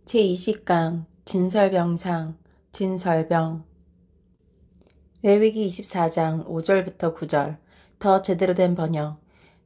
제20강 진설병상 진설병 레위기 24장 5절부터 9절 더 제대로 된 번역.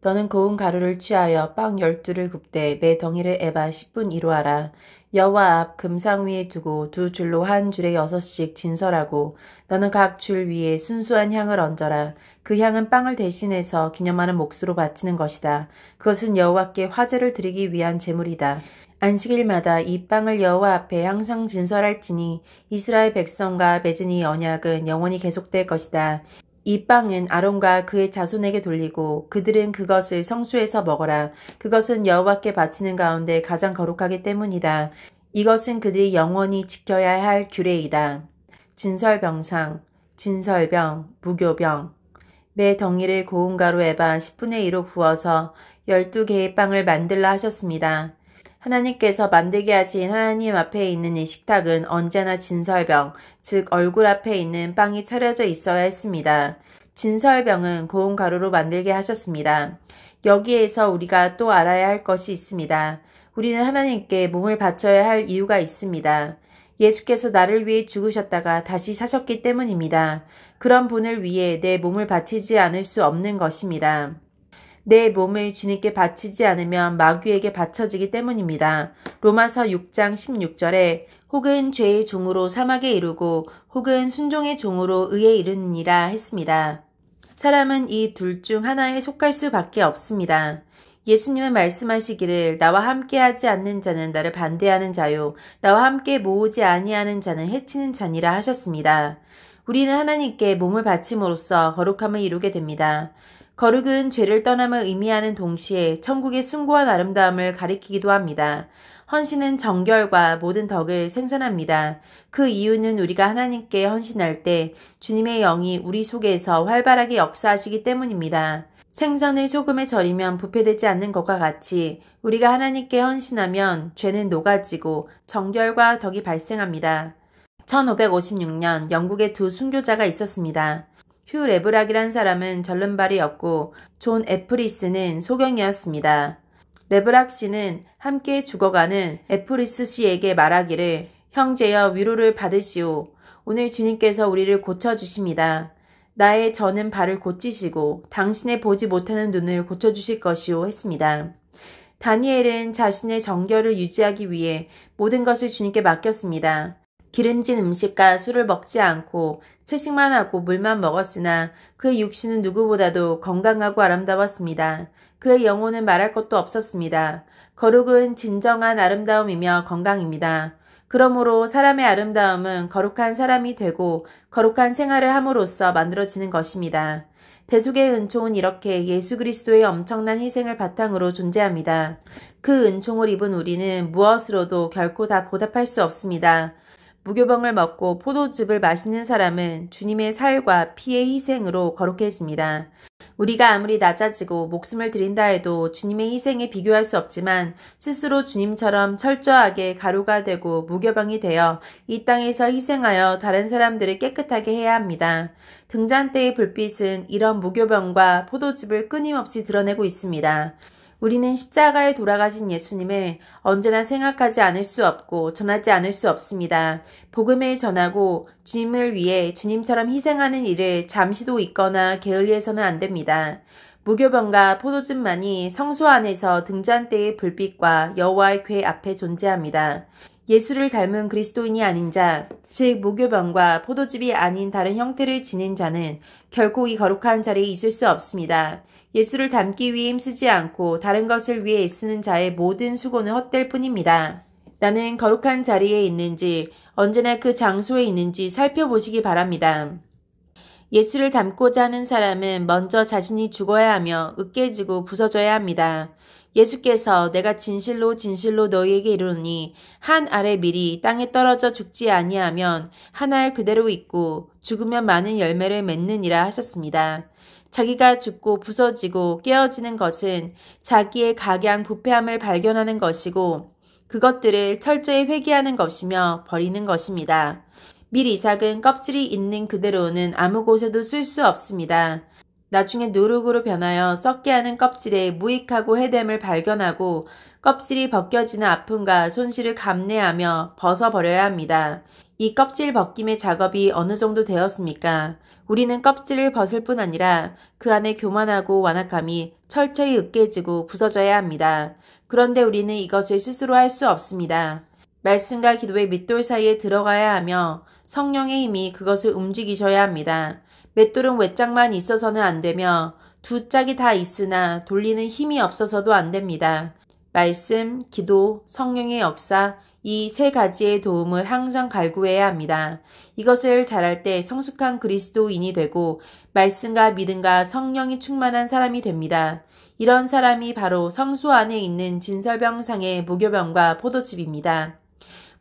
너는 고운 가루를 취하여 빵 12를 굽되 매 덩이를 에바 10분 이로 하라. 여호와 앞 금상 위에 두고 두 줄로 한 줄에 6씩 진설하고 너는 각 줄 위에 순수한 향을 얹어라. 그 향은 빵을 대신해서 기념하는 몫으로 바치는 것이다. 그것은 여호와께 화제를 드리기 위한 제물이다. 안식일마다 이 빵을 여호와 앞에 항상 진설할지니 이스라엘 백성과 맺은 이 언약은 영원히 계속될 것이다. 이 빵은 아론과 그의 자손에게 돌리고 그들은 그것을 성소에서 먹어라. 그것은 여호와께 바치는 가운데 가장 거룩하기 때문이다. 이것은 그들이 영원히 지켜야 할 규례이다. 진설병상, 진설병, 무교병. 매 덩이를 고운 가루 에바 10분의 1로 부어서 12개의 빵을 만들라 하셨습니다. 하나님께서 만들게 하신 하나님 앞에 있는 이 식탁은 언제나 진설병, 즉 얼굴 앞에 있는 빵이 차려져 있어야 했습니다. 진설병은 고운 가루로 만들게 하셨습니다. 여기에서 우리가 또 알아야 할 것이 있습니다. 우리는 하나님께 몸을 바쳐야 할 이유가 있습니다. 예수께서 나를 위해 죽으셨다가 다시 사셨기 때문입니다. 그런 분을 위해 내 몸을 바치지 않을 수 없는 것입니다. 내 몸을 주님께 바치지 않으면 마귀에게 바쳐지기 때문입니다. 로마서 6장 16절에 혹은 죄의 종으로 사막에 이르고 혹은 순종의 종으로 의에 이르느니라 했습니다. 사람은 이 둘 중 하나에 속할 수밖에 없습니다. 예수님은 말씀하시기를 나와 함께하지 않는 자는 나를 반대하는 자요 나와 함께 모으지 아니하는 자는 해치는 자니라 하셨습니다. 우리는 하나님께 몸을 바침으로써 거룩함을 이루게 됩니다. 거룩은 죄를 떠남을 의미하는 동시에 천국의 숭고한 아름다움을 가리키기도 합니다. 헌신은 정결과 모든 덕을 생산합니다. 그 이유는 우리가 하나님께 헌신할 때 주님의 영이 우리 속에서 활발하게 역사하시기 때문입니다. 생선을 소금에 절이면 부패되지 않는 것과 같이 우리가 하나님께 헌신하면 죄는 녹아지고 정결과 덕이 발생합니다. 1556년 영국에 두 순교자가 있었습니다. 휴 레브락이란 사람은 절름발이었고 존 에프리스는 소경이었습니다. 레브락 씨는 함께 죽어가는 에프리스 씨에게 말하기를 형제여 위로를 받으시오. 오늘 주님께서 우리를 고쳐주십니다. 나의 저는 발을 고치시고 당신의 보지 못하는 눈을 고쳐주실 것이오 했습니다. 다니엘은 자신의 정결을 유지하기 위해 모든 것을 주님께 맡겼습니다. 기름진 음식과 술을 먹지 않고 채식만 하고 물만 먹었으나 그의 육신은 누구보다도 건강하고 아름다웠습니다. 그의 영혼은 말할 것도 없었습니다. 거룩은 진정한 아름다움이며 건강입니다. 그러므로 사람의 아름다움은 거룩한 사람이 되고 거룩한 생활을 함으로써 만들어지는 것입니다. 대속의 은총은 이렇게 예수 그리스도의 엄청난 희생을 바탕으로 존재합니다. 그 은총을 입은 우리는 무엇으로도 결코 다 보답할 수 없습니다. 무교병을 먹고 포도즙을 마시는 사람은 주님의 살과 피의 희생으로 거룩해집니다. 우리가 아무리 낮아지고 목숨을 드린다 해도 주님의 희생에 비교할 수 없지만 스스로 주님처럼 철저하게 가루가 되고 무교병이 되어 이 땅에서 희생하여 다른 사람들을 깨끗하게 해야 합니다. 등잔대의 불빛은 이런 무교병과 포도즙을 끊임없이 드러내고 있습니다. 우리는 십자가에 돌아가신 예수님을 언제나 생각하지 않을 수 없고 전하지 않을 수 없습니다. 복음을 전하고 주님을 위해 주님처럼 희생하는 일을 잠시도 잊거나 게을리해서는 안 됩니다. 무교병과 포도즙만이 성소 안에서 등잔대의 불빛과 여호와의 궤 앞에 존재합니다. 예수를 닮은 그리스도인이 아닌 자, 즉 무교병과 포도즙이 아닌 다른 형태를 지닌 자는 결코 이 거룩한 자리에 있을 수 없습니다. 예수를 닮기 위해 힘쓰지 않고 다른 것을 위해 애쓰는 자의 모든 수고는 헛될 뿐입니다. 나는 거룩한 자리에 있는지 언제나 그 장소에 있는지 살펴보시기 바랍니다. 예수를 닮고자 하는 사람은 먼저 자신이 죽어야 하며 으깨지고 부서져야 합니다. 예수께서 내가 진실로 진실로 너희에게 이르노니 한 알의 밀이 땅에 떨어져 죽지 아니하면 한 알 그대로 있고 죽으면 많은 열매를 맺느니라 하셨습니다. 자기가 죽고 부서지고 깨어지는 것은 자기의 각양 부패함을 발견하는 것이고 그것들을 철저히 회개하는 것이며 버리는 것입니다. 밀 이삭은 껍질이 있는 그대로는 아무 곳에도 쓸 수 없습니다. 나중에 누룩으로 변하여 썩게 하는 껍질에 무익하고 해됨을 발견하고 껍질이 벗겨지는 아픔과 손실을 감내하며 벗어버려야 합니다. 이 껍질 벗김의 작업이 어느 정도 되었습니까? 우리는 껍질을 벗을 뿐 아니라 그 안에 교만하고 완악함이 철저히 으깨지고 부서져야 합니다. 그런데 우리는 이것을 스스로 할 수 없습니다. 말씀과 기도의 밑돌 사이에 들어가야 하며 성령의 힘이 그것을 움직이셔야 합니다. 맷돌은 외짝만 있어서는 안 되며 두 짝이 다 있으나 돌리는 힘이 없어서도 안 됩니다. 말씀, 기도, 성령의 역사, 이 세 가지의 도움을 항상 갈구해야 합니다. 이것을 잘할 때 성숙한 그리스도인이 되고 말씀과 믿음과 성령이 충만한 사람이 됩니다. 이런 사람이 바로 성소 안에 있는 진설병상의 무교병과 포도즙입니다.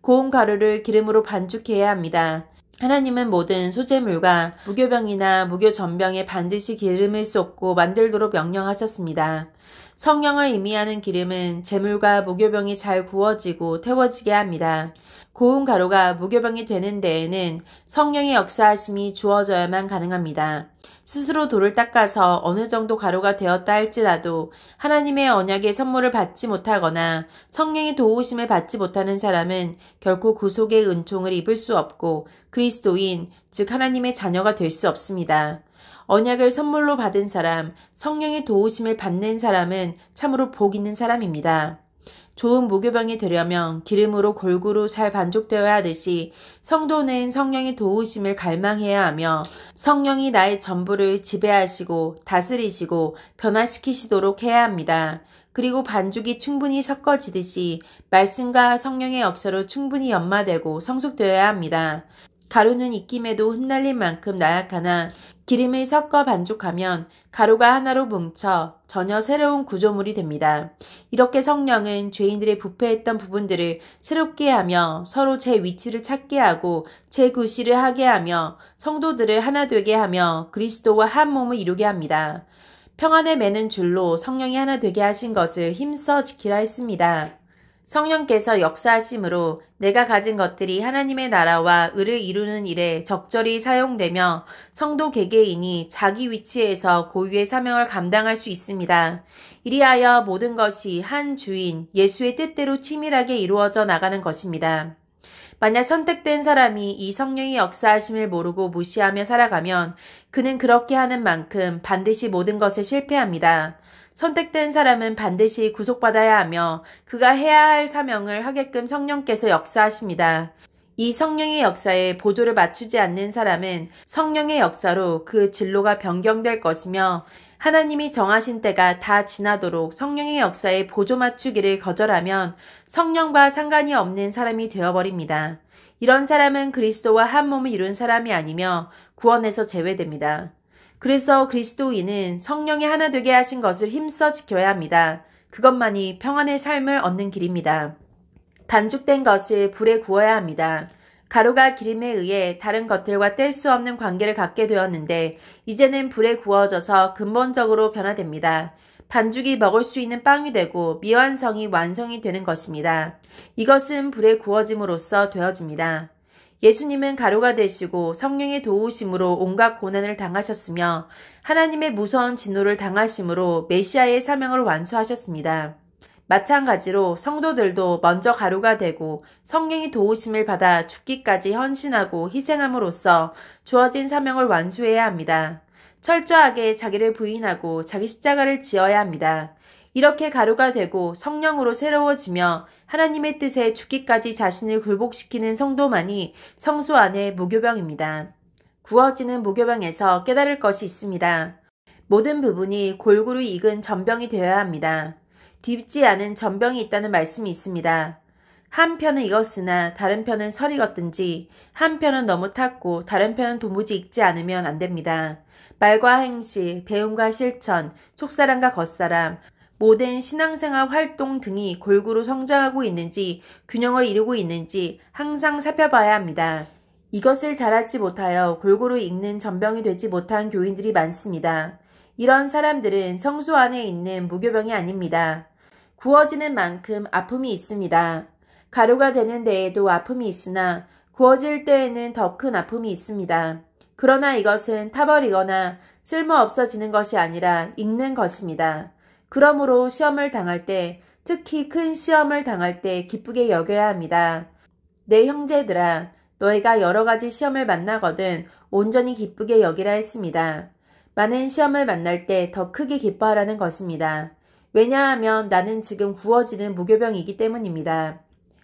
고운 가루를 기름으로 반죽해야 합니다. 하나님은 모든 소재물과 무교병이나 무교전병에 반드시 기름을 쏟고 만들도록 명령하셨습니다. 성령을 의미하는 기름은 제물과 무교병이 잘 구워지고 태워지게 합니다. 고운 가루가 무교병이 되는 데에는 성령의 역사하심이 주어져야만 가능합니다. 스스로 돌을 닦아서 어느 정도 가루가 되었다 할지라도 하나님의 언약의 선물을 받지 못하거나 성령의 도우심을 받지 못하는 사람은 결코 구속의 은총을 입을 수 없고 그리스도인, 즉 하나님의 자녀가 될 수 없습니다. 언약을 선물로 받은 사람, 성령의 도우심을 받는 사람은 참으로 복 있는 사람입니다. 좋은 무교병이 되려면 기름으로 골고루 잘 반죽되어야 하듯이 성도는 성령의 도우심을 갈망해야 하며 성령이 나의 전부를 지배하시고 다스리시고 변화시키시도록 해야 합니다. 그리고 반죽이 충분히 섞어지듯이 말씀과 성령의 역사로 충분히 연마되고 성숙되어야 합니다. 가루는 익힘에도 흩날린 만큼 나약하나 기름을 섞어 반죽하면 가루가 하나로 뭉쳐 전혀 새로운 구조물이 됩니다. 이렇게 성령은 죄인들의 부패했던 부분들을 새롭게 하며 서로 제 위치를 찾게 하고 재구실을 하게 하며 성도들을 하나 되게 하며 그리스도와 한 몸을 이루게 합니다. 평안에 매는 줄로 성령이 하나 되게 하신 것을 힘써 지키라 했습니다. 성령께서 역사하심으로 내가 가진 것들이 하나님의 나라와 의를 이루는 일에 적절히 사용되며 성도 개개인이 자기 위치에서 고유의 사명을 감당할 수 있습니다. 이리하여 모든 것이 한 주인 예수의 뜻대로 치밀하게 이루어져 나가는 것입니다. 만약 선택된 사람이 이 성령의 역사하심을 모르고 무시하며 살아가면 그는 그렇게 하는 만큼 반드시 모든 것에 실패합니다. 선택된 사람은 반드시 구속받아야 하며 그가 해야 할 사명을 하게끔 성령께서 역사하십니다. 이 성령의 역사에 보조를 맞추지 않는 사람은 성령의 역사로 그 진로가 변경될 것이며 하나님이 정하신 때가 다 지나도록 성령의 역사에 보조 맞추기를 거절하면 성령과 상관이 없는 사람이 되어버립니다. 이런 사람은 그리스도와 한 몸을 이룬 사람이 아니며 구원에서 제외됩니다. 그래서 그리스도인은 성령이 하나 되게 하신 것을 힘써 지켜야 합니다. 그것만이 평안의 삶을 얻는 길입니다. 반죽된 것을 불에 구워야 합니다. 가루가 기름에 의해 다른 것들과 뗄 수 없는 관계를 갖게 되었는데 이제는 불에 구워져서 근본적으로 변화됩니다. 반죽이 먹을 수 있는 빵이 되고 미완성이 완성이 되는 것입니다. 이것은 불에 구워짐으로써 되어집니다. 예수님은 가루가 되시고 성령의 도우심으로 온갖 고난을 당하셨으며 하나님의 무서운 진노를 당하심으로 메시아의 사명을 완수하셨습니다. 마찬가지로 성도들도 먼저 가루가 되고 성령의 도우심을 받아 죽기까지 헌신하고 희생함으로써 주어진 사명을 완수해야 합니다. 철저하게 자기를 부인하고 자기 십자가를 지어야 합니다. 이렇게 가루가 되고 성령으로 새로워지며 하나님의 뜻에 죽기까지 자신을 굴복시키는 성도만이 성소 안의 무교병입니다. 구워지는 무교병에서 깨달을 것이 있습니다. 모든 부분이 골고루 익은 전병이 되어야 합니다. 딥지 않은 전병이 있다는 말씀이 있습니다. 한 편은 익었으나 다른 편은 설 익었든지 한 편은 너무 탔고 다른 편은 도무지 익지 않으면 안 됩니다. 말과 행실, 배움과 실천, 속사람과 겉사람, 모든 신앙생활 활동 등이 골고루 성장하고 있는지 균형을 이루고 있는지 항상 살펴봐야 합니다. 이것을 잘하지 못하여 골고루 익는 전병이 되지 못한 교인들이 많습니다. 이런 사람들은 성소 안에 있는 무교병이 아닙니다. 구워지는 만큼 아픔이 있습니다. 가루가 되는 데에도 아픔이 있으나 구워질 때에는 더 큰 아픔이 있습니다. 그러나 이것은 타버리거나 쓸모없어지는 것이 아니라 익는 것입니다. 그러므로 시험을 당할 때 특히 큰 시험을 당할 때 기쁘게 여겨야 합니다. 내 형제들아, 너희가 여러 가지 시험을 만나거든 온전히 기쁘게 여기라 했습니다. 많은 시험을 만날 때 더 크게 기뻐하라는 것입니다. 왜냐하면 나는 지금 구워지는 무교병이기 때문입니다.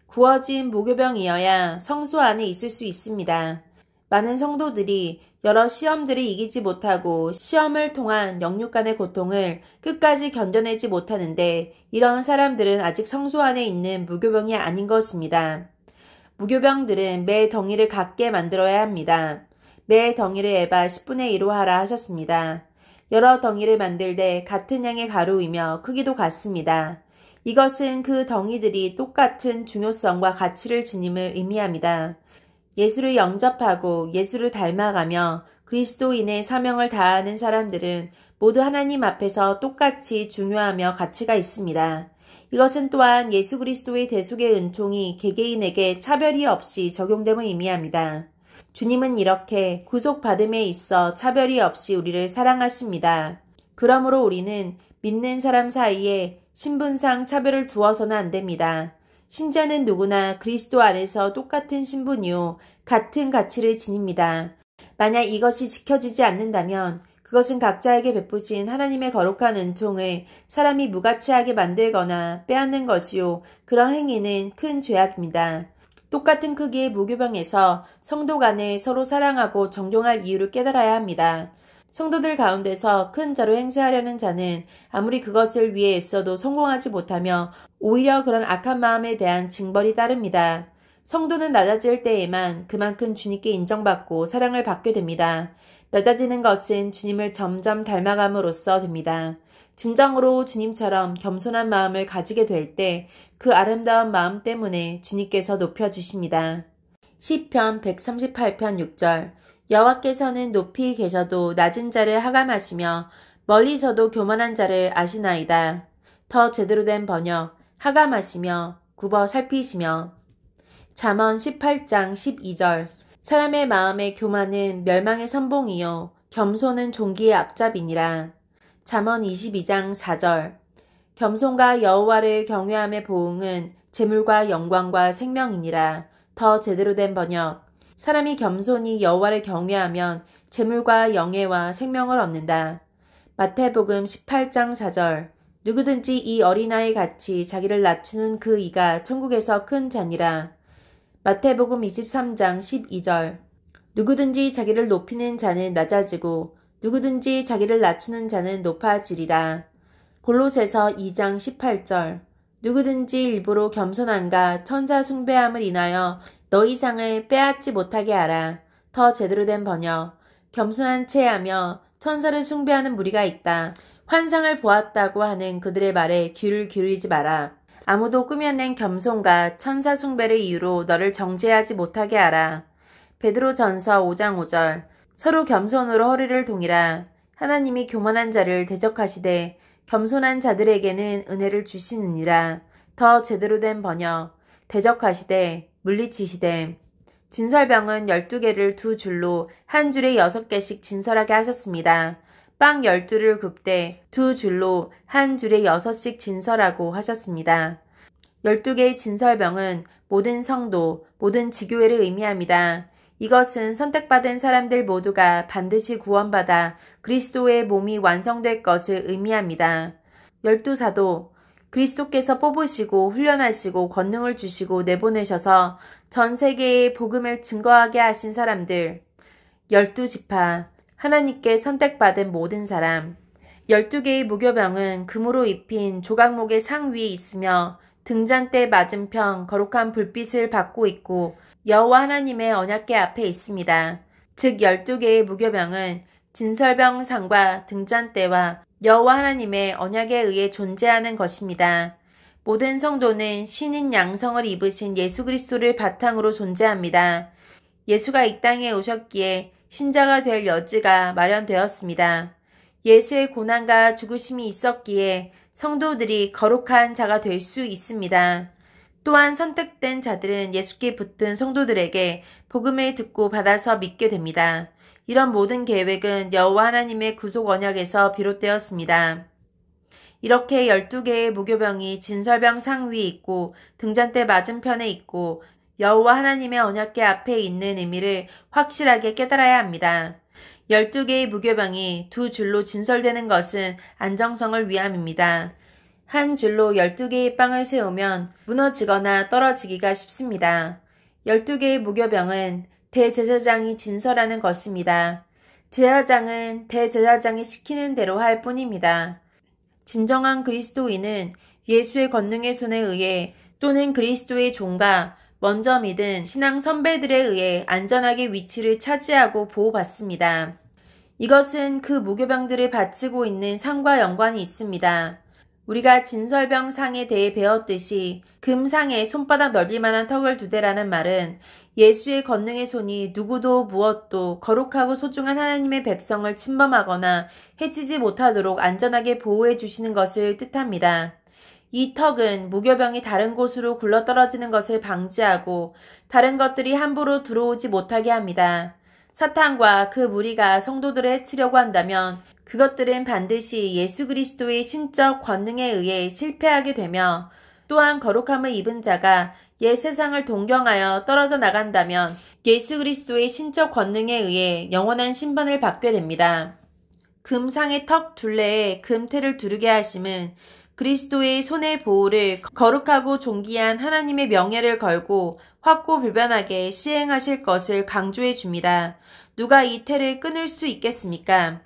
구워진 무교병이어야 성소 안에 있을 수 있습니다. 많은 성도들이 여러 시험들을 이기지 못하고 시험을 통한 영육 간의 고통을 끝까지 견뎌내지 못하는데 이런 사람들은 아직 성소 안에 있는 무교병이 아닌 것입니다. 무교병들은 매 덩이를 같게 만들어야 합니다. 매 덩이를 에바 10분의 1로 하라 하셨습니다. 여러 덩이를 만들 때 같은 양의 가루이며 크기도 같습니다. 이것은 그 덩이들이 똑같은 중요성과 가치를 지님을 의미합니다. 예수를 영접하고 예수를 닮아가며 그리스도인의 사명을 다하는 사람들은 모두 하나님 앞에서 똑같이 중요하며 가치가 있습니다. 이것은 또한 예수 그리스도의 대속의 은총이 개개인에게 차별이 없이 적용됨을 의미합니다. 주님은 이렇게 구속받음에 있어 차별이 없이 우리를 사랑하십니다. 그러므로 우리는 믿는 사람 사이에 신분상 차별을 두어서는 안 됩니다. 신자는 누구나 그리스도 안에서 똑같은 신분이요 같은 가치를 지닙니다. 만약 이것이 지켜지지 않는다면 그것은 각자에게 베푸신 하나님의 거룩한 은총을 사람이 무가치하게 만들거나 빼앗는 것이요 그런 행위는 큰 죄악입니다. 똑같은 크기의 무교병에서 성도 간에 서로 사랑하고 정종할 이유를 깨달아야 합니다. 성도들 가운데서 큰 자로 행세하려는 자는 아무리 그것을 위해 애써도 성공하지 못하며 오히려 그런 악한 마음에 대한 징벌이 따릅니다. 성도는 낮아질 때에만 그만큼 주님께 인정받고 사랑을 받게 됩니다. 낮아지는 것은 주님을 점점 닮아감으로써 됩니다. 진정으로 주님처럼 겸손한 마음을 가지게 될 때 그 아름다운 마음 때문에 주님께서 높여주십니다. 시편 138편 6절 여호와께서는 높이 계셔도 낮은 자를 하감하시며 멀리서도 교만한 자를 아시나이다. 더 제대로 된 번역 하감하시며 굽어 살피시며 잠언 18장 12절 사람의 마음의 교만은 멸망의 선봉이요 겸손은 존귀의 앞잡이니라. 잠언 22장 4절 겸손과 여호와를 경외함의 보응은 재물과 영광과 생명이니라. 더 제대로 된 번역 사람이 겸손히 여호와를 경외하면 재물과 영예와 생명을 얻는다. 마태복음 18장 4절 누구든지 이 어린아이 같이 자기를 낮추는 그 이가 천국에서 큰 자니라. 마태복음 23장 12절 누구든지 자기를 높이는 자는 낮아지고 누구든지 자기를 낮추는 자는 높아지리라. 골로새서 2장 18절 누구든지 일부러 겸손함과 천사 숭배함을 인하여 너희 상을 빼앗지 못하게 하라. 더 제대로 된 번역 겸손한 채 하며 천사를 숭배하는 무리가 있다. 환상을 보았다고 하는 그들의 말에 귀를 기울이지 마라. 아무도 꾸며낸 겸손과 천사 숭배를 이유로 너를 정죄하지 못하게 하라. 베드로전서 5장 5절 서로 겸손으로 허리를 동이라. 하나님이 교만한 자를 대적하시되 겸손한 자들에게는 은혜를 주시느니라. 더 제대로 된 번역 대적하시되 물리치시되 진설병은 12개를 두 줄로 한 줄에 6개씩 진설하게 하셨습니다. 빵 12를 굽되 두 줄로 한 줄에 6씩 진설하고 하셨습니다. 12개의 진설병은 모든 성도, 모든 지교회를 의미합니다. 이것은 선택받은 사람들 모두가 반드시 구원받아 그리스도의 몸이 완성될 것을 의미합니다. 12사도 그리스도께서 뽑으시고 훈련하시고 권능을 주시고 내보내셔서 전 세계에 복음을 증거하게 하신 사람들 12지파 하나님께 선택받은 모든 사람 12개의 무교병은 금으로 입힌 조각목의 상 위에 있으며 등잔대 맞은편 거룩한 불빛을 받고 있고 여호와 하나님의 언약궤 앞에 있습니다. 즉 12개의 무교병은 진설병상과 등잔대와 여호와 하나님의 언약에 의해 존재하는 것입니다. 모든 성도는 신인 양성을 입으신 예수 그리스도를 바탕으로 존재합니다. 예수가 이 땅에 오셨기에 신자가 될 여지가 마련되었습니다. 예수의 고난과 죽으심이 있었기에 성도들이 거룩한 자가 될 수 있습니다. 또한 선택된 자들은 예수께 붙은 성도들에게 복음을 듣고 받아서 믿게 됩니다. 이런 모든 계획은 여호와 하나님의 구속 언약에서 비롯되었습니다. 이렇게 12개의 무교병이 진설병 상 위에 있고 등잔대 맞은편에 있고 여호와 하나님의 언약궤 앞에 있는 의미를 확실하게 깨달아야 합니다. 12개의 무교병이 두 줄로 진설되는 것은 안정성을 위함입니다. 한 줄로 12개의 빵을 세우면 무너지거나 떨어지기가 쉽습니다. 12개의 무교병은 대제사장이 진설하는 것입니다. 제사장은 대제사장이 시키는 대로 할 뿐입니다. 진정한 그리스도인은 예수의 권능의 손에 의해 또는 그리스도의 종과 먼저 믿은 신앙 선배들에 의해 안전하게 위치를 차지하고 보호받습니다. 이것은 그 무교병들을 바치고 있는 상과 연관이 있습니다. 우리가 진설병 상에 대해 배웠듯이 금상에 손바닥 넓이만한 턱을 두대라는 말은 예수의 권능의 손이 누구도 무엇도 거룩하고 소중한 하나님의 백성을 침범하거나 해치지 못하도록 안전하게 보호해 주시는 것을 뜻합니다. 이 턱은 무교병이 다른 곳으로 굴러떨어지는 것을 방지하고 다른 것들이 함부로 들어오지 못하게 합니다. 사탄과 그 무리가 성도들을 해치려고 한다면 그것들은 반드시 예수 그리스도의 신적 권능에 의해 실패하게 되며 또한 거룩함을 입은 자가 옛 세상을 동경하여 떨어져 나간다면 예수 그리스도의 신적 권능에 의해 영원한 심판을 받게 됩니다. 금상의 턱 둘레에 금태를 두르게 하심은 그리스도의 손의 보호를 거룩하고 존귀한 하나님의 명예를 걸고 확고불변하게 시행하실 것을 강조해 줍니다. 누가 이 태를 끊을 수 있겠습니까?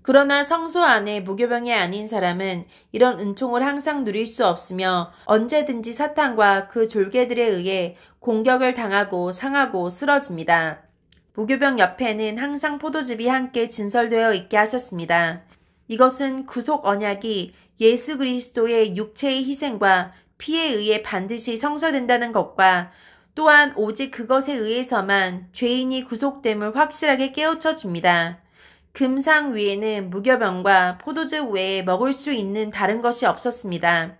그러나 성소 안에 무교병이 아닌 사람은 이런 은총을 항상 누릴 수 없으며 언제든지 사탄과 그 졸개들에 의해 공격을 당하고 상하고 쓰러집니다. 무교병 옆에는 항상 포도즙이 함께 진설되어 있게 하셨습니다. 이것은 구속 언약이 예수 그리스도의 육체의 희생과 피에 의해 반드시 성사된다는 것과 또한 오직 그것에 의해서만 죄인이 구속됨을 확실하게 깨우쳐 줍니다. 금상 위에는 무교병과 포도즙 외에 먹을 수 있는 다른 것이 없었습니다.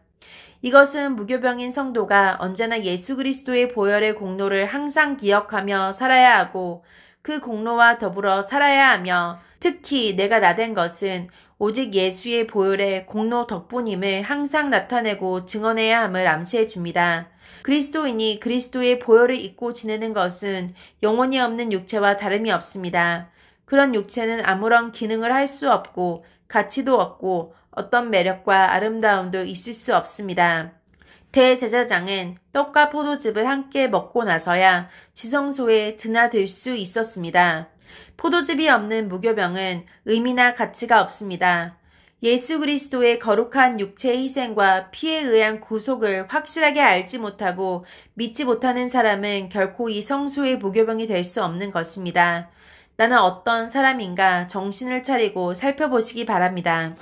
이것은 무교병인 성도가 언제나 예수 그리스도의 보혈의 공로를 항상 기억하며 살아야 하고 그 공로와 더불어 살아야 하며 특히 내가 나된 것은 오직 예수의 보혈의 공로 덕분임을 항상 나타내고 증언해야 함을 암시해 줍니다. 그리스도인이 그리스도의 보혈을 입고 지내는 것은 영혼이 없는 육체와 다름이 없습니다. 그런 육체는 아무런 기능을 할 수 없고 가치도 없고 어떤 매력과 아름다움도 있을 수 없습니다. 대제사장은 떡과 포도즙을 함께 먹고 나서야 지성소에 드나들 수 있었습니다. 포도즙이 없는 무교병은 의미나 가치가 없습니다. 예수 그리스도의 거룩한 육체의 희생과 피에 의한 구속을 확실하게 알지 못하고 믿지 못하는 사람은 결코 이 성소의 무교병이 될 수 없는 것입니다. 나는 어떤 사람인가 정신을 차리고 살펴보시기 바랍니다.